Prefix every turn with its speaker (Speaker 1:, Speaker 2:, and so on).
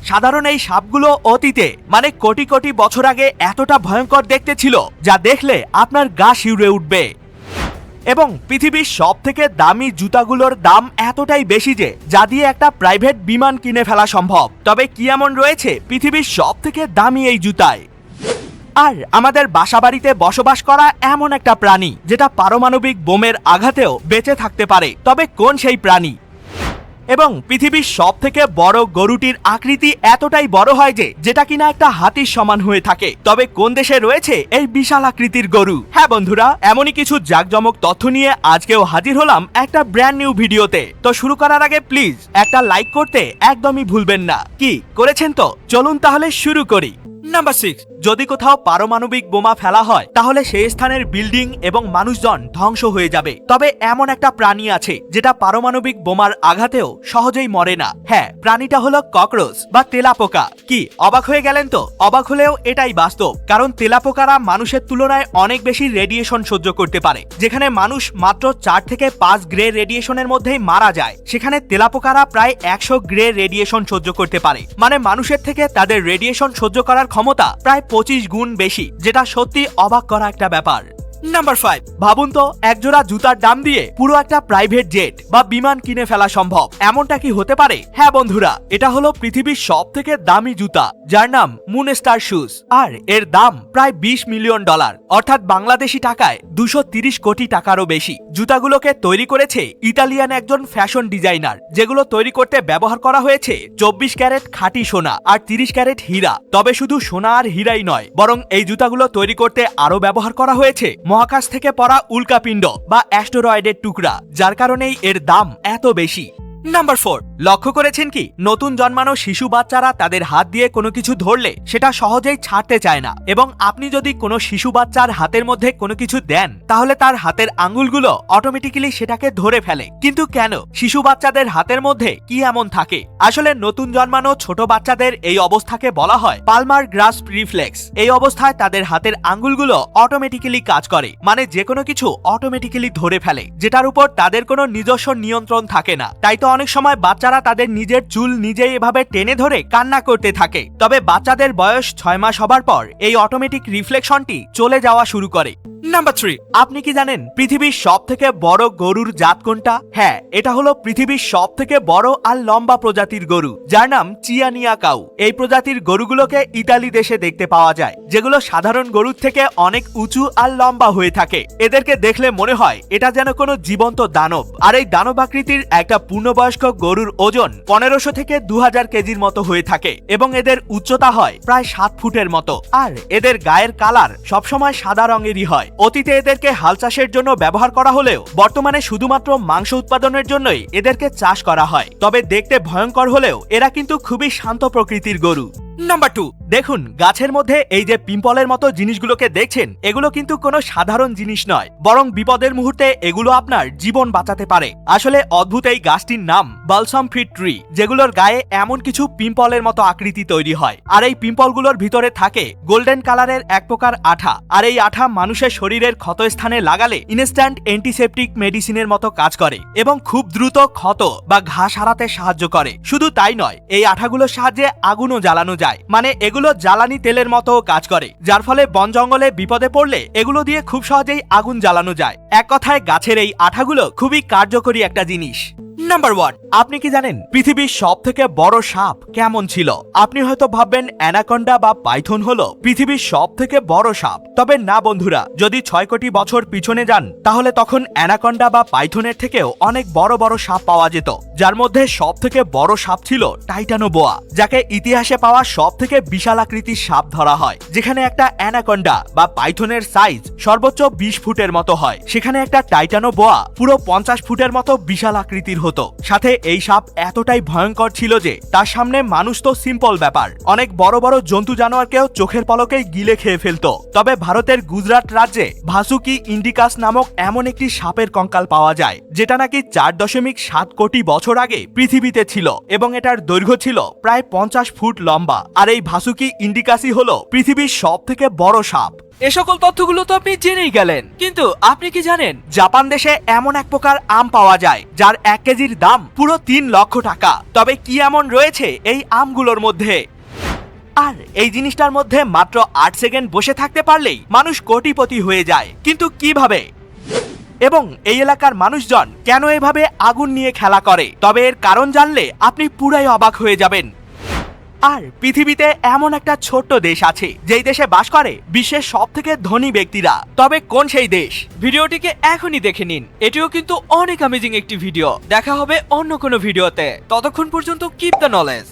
Speaker 1: সাধারণ এই সাপগুলো অতীতে মানে কোটি কোটি বছর আগে এতটা ভয়ঙ্কর দেখতে ছিল যা দেখলে আপনার গা শিউরে উঠবে। এবং পৃথিবীর সবথেকে দামি জুতাগুলোর দাম এতটাই বেশি যে যা দিয়ে একটা প্রাইভেট বিমান কিনে ফেলা সম্ভব। তবে কি এমন রয়েছে পৃথিবীর সবথেকে দামি এই জুতায়? আর আমাদের বাসাবাড়িতে বসবাস করা এমন একটা প্রাণী যেটা পারমাণবিক বোমের আঘাতেও বেঁচে থাকতে পারে, তবে কোন সেই প্রাণী? এবং পৃথিবীর সবথেকে বড় গরুটির আকৃতি এতটাই বড় হয় যে যেটা কিনা একটা হাতির সমান হয়ে থাকে, তবে কোন দেশে রয়েছে এই বিশাল আকৃতির গরু? হ্যাঁ বন্ধুরা, এমনই কিছু জাঁকজমক তথ্য নিয়ে আজকেও হাজির হলাম একটা ব্র্যান্ড নিউ ভিডিওতে। তো শুরু করার আগে প্লিজ একটা লাইক করতে একদমই ভুলবেন না। কি করেছেন তো? চলুন তাহলে শুরু করি। নাম্বার 6, যদি কোথাও পারমাণবিক বোমা ফেলা হয় তাহলে সেই স্থানের বিল্ডিং এবং মানুষজন ধ্বংস হয়ে যাবে। তবে এমন একটা প্রাণী আছে যেটা পারমাণবিক বোমার আঘাতেও সহজেই মরে না। হ্যাঁ, প্রাণীটা হলো ককরোচ বা তেলাপোকা। কি অবাক হয়ে গেলেন তো? অবাক হলেও এটাই বাস্তব, কারণ তেলাপোকারা মানুষের তুলনায় অনেক বেশি রেডিয়েশন সহ্য করতে পারে। যেখানে মানুষ মাত্র 4 থেকে 5 গ্রে রেডিয়েশনের মধ্যেই মারা যায়, সেখানে তেলাপোকারা প্রায় 100 গ্রে রেডিয়েশন সহ্য করতে পারে। মানে মানুষের থেকে তাদের রেডিয়েশন সহ্য করার ক্ষমতা প্রায় 25 গুণ বেশি, যেটা সত্যি অবাক করা একটা ব্যাপার। নাম্বার 5, ভাবুন তো একজোড়া জুতার দাম দিয়ে পুরো একটা প্রাইভেট জেট বা বিমান কিনে ফেলা সম্ভব। এমনটা কি হতে পারে? হ্যাঁ বন্ধুরা, এটা হলো পৃথিবীর সবথেকে দামি জুতা, যার নাম মুনস্টার শুজ। আর এর দাম প্রায় $20 মিলিয়ন, অর্থাৎ বাংলাদেশি টাকায় 230 কোটি টাকারও বেশি। জুতাগুলোকে তৈরি করেছে ইতালিয়ান একজন ফ্যাশন ডিজাইনার, যেগুলো তৈরি করতে ব্যবহার করা হয়েছে 24 ক্যারেট খাঁটি সোনা আর 30 ক্যারেট হীরা। তবে শুধু সোনা আর হীরাই নয়, বরং এই জুতাগুলো তৈরি করতে আরো ব্যবহার করা হয়েছে মহাকাশ থেকে পড়া উল্কাপিণ্ড বা অ্যাস্টেরয়েডের টুকরা, যার কারণেই এর দাম এত বেশি। নাম্বার 4, লক্ষ্য করেছেন কি নতুন জন্মানো শিশু বাচ্চারা তাদের হাত দিয়ে কোনো কিছু ধরলে সেটা সহজেই ছাড়তে চায় না। এবং আপনি যদি কোনো শিশু বাচ্চার হাতের মধ্যে কোনো কিছু দেন তাহলে তার হাতের আঙ্গুলগুলো অটোমেটিক্যালি সেটাকে ধরে ফেলে। কিন্তু কেন? শিশু বাচ্চাদের হাতের মধ্যে কি এমন থাকে? আসলে নতুন জন্মানো ছোট বাচ্চাদের এই অবস্থাকে বলা হয় পালমার গ্রাস্প রিফ্লেক্স। এই অবস্থায় তাদের হাতের আঙ্গুলগুলো অটোমেটিক্যালি কাজ করে, মানে যে কোনো কিছু অটোমেটিক্যালি ধরে ফেলে, যেটার উপর তাদের কোনো নিজস্ব নিয়ন্ত্রণ থাকে না। তাই তো অনেক সময় বাচ্চারা তাদের নিজের চুল নিজেই এভাবে টেনে ধরে কান্না করতে থাকে। তবে বাচ্চাদের বয়স 6 মাস হবার পর এই অটোমেটিক রিফ্লেকশনটি চলে যাওয়া শুরু করে। নাম্বার 3, আপনি কি জানেন পৃথিবীর সবথেকে বড় গরুর জাত কোনটা? হ্যাঁ, এটা হলো পৃথিবীর সবথেকে বড় আর লম্বা প্রজাতির গরু, যার নাম চিয়ানিয়া কাউ। এই প্রজাতির গরুগুলোকে ইতালি দেশে দেখতে পাওয়া যায়, যেগুলো সাধারণ গরুর থেকে অনেক উঁচু আর লম্বা হয়ে থাকে। এদেরকে দেখলে মনে হয় এটা যেন কোনো জীবন্ত দানব। আর এই দানব আকৃতির একটা পূর্ণবয়স্ক গরুর ওজন 1500 থেকে 2000 কেজির মতো হয়ে থাকে, এবং এদের উচ্চতা হয় প্রায় 7 ফুটের মতো। আর এদের গায়ের কালার সবসময় সাদা রঙেরই হয়। অতীতে এদেরকে হাল চাষের জন্য ব্যবহার করা হলেও বর্তমানে শুধুমাত্র মাংস উৎপাদনের জন্যই এদেরকে চাষ করা হয়। তবে দেখতে ভয়ঙ্কর হলেও এরা কিন্তু খুবই শান্ত প্রকৃতির গরু। নাম্বার 2, দেখুন গাছের মধ্যে এই যে পিম্পলের মতো জিনিসগুলোকে দেখছেন, এগুলো কিন্তু কোনো সাধারণ জিনিস নয়, বরং বিপদের মুহূর্তে এগুলো আপনার জীবন বাঁচাতে পারে। আসলে অদ্ভুত এই গাছটির নাম বালসাম ফ্রুট ট্রি, যেগুলোর গায়ে এমন কিছু পিম্পলের মতো আকৃতি তৈরি হয়। আর এই পিম্পলগুলোর ভিতরে থাকে গোল্ডেন কালারের এক প্রকার আঠা। আর এই আঠা মানুষের শরীরের ক্ষতস্থানে লাগালে ইনস্ট্যান্ট অ্যান্টিসেপটিক মেডিসিনের মতো কাজ করে এবং খুব দ্রুত ক্ষত বা ঘা সারাতে সাহায্য করে। শুধু তাই নয়, এই আঠাগুলোর সাহায্যে আগুনও জ্বালানো যায়, মানে এগুলো জ্বালানি তেলের মতো কাজ করে, যার ফলে বন জঙ্গলে বিপদে পড়লে এগুলো দিয়ে খুব সহজেই আগুন জ্বালানো যায়। এক কথায় গাছের এই আঠাগুলো খুবই কার্যকরী একটা জিনিস। নাম্বার 1, আপনি কি জানেন পৃথিবীর সবথেকে বড় সাপ কেমন ছিল? আপনি হয়তো ভাববেন অ্যানাকন্ডা বা পাইথন হলো পৃথিবীর সবথেকে বড় সাপ। তবে না বন্ধুরা, যদি 6 কোটি বছর পিছনে যান তাহলে তখন অ্যানাকন্ডা বা পাইথনের থেকেও অনেক বড় বড় সাপ পাওয়া যেত, যার মধ্যে সবথেকে বড় সাপ ছিল টাইটানোবোয়া, যাকে ইতিহাসে পাওয়া সবথেকে বিশাল আকৃতির সাপ ধরা হয়। যেখানে একটা অ্যানাকন্ডা বা পাইথনের সাইজ সর্বোচ্চ 20 ফুটের মতো হয়, সেখানে একটা টাইটানোবোয়া পুরো 50 ফুটের মতো বিশাল আকৃতির হতো। সাথে এই সাপ এতটাই ভয়ঙ্কর ছিল যে তার সামনে মানুষ তো সিম্পল ব্যাপার, অনেক বড় বড় জন্তু জানোয়ারকেও চোখের পলকেই গিলে খেয়ে ফেলতো। তবে ভারতের গুজরাট রাজ্যে ভাসুকি ইন্ডিকাস নামক এমন একটি সাপের কঙ্কাল পাওয়া যায়, যেটা নাকি 4.7 কোটি বছর আগে পৃথিবীতে ছিল, এবং এটার দৈর্ঘ্য ছিল প্রায় 50 ফুট লম্বা। আর এই ভাসুকি ইন্ডিকাসই হলো পৃথিবীর সবথেকে বড় সাপ।
Speaker 2: এ সকল তথ্যগুলো তো আপনি জেনেই গেলেন, কিন্তু আপনি কি জানেন
Speaker 1: জাপান দেশে এমন এক প্রকার আম পাওয়া যায় যার 1 কেজির দাম পুরো 3 লক্ষ টাকা। তবে কি এমন রয়েছে এই আমগুলোর মধ্যে? আর এই জিনিসটার মধ্যে মাত্র 8 সেকেন্ড বসে থাকতে পারলেই মানুষ কোটিপতি হয়ে যায়, কিন্তু কিভাবে? এবং এই এলাকার মানুষজন কেন এভাবে আগুন নিয়ে খেলা করে? তবে এর কারণ জানলে আপনি পুরাই অবাক হয়ে যাবেন। আর পৃথিবীতে এমন একটা ছোট্ট দেশ আছে যেই দেশে বাস করে বিশ্বের সবথেকে ধনী ব্যক্তিরা। তবে কোন সেই দেশ?
Speaker 2: ভিডিওটিকে এখনই দেখে নিন, এটিও কিন্তু অনেক অ্যামেজিং একটি ভিডিও। দেখা হবে অন্য কোনো ভিডিওতে, ততক্ষণ পর্যন্ত কিপ দ্য নলেজ।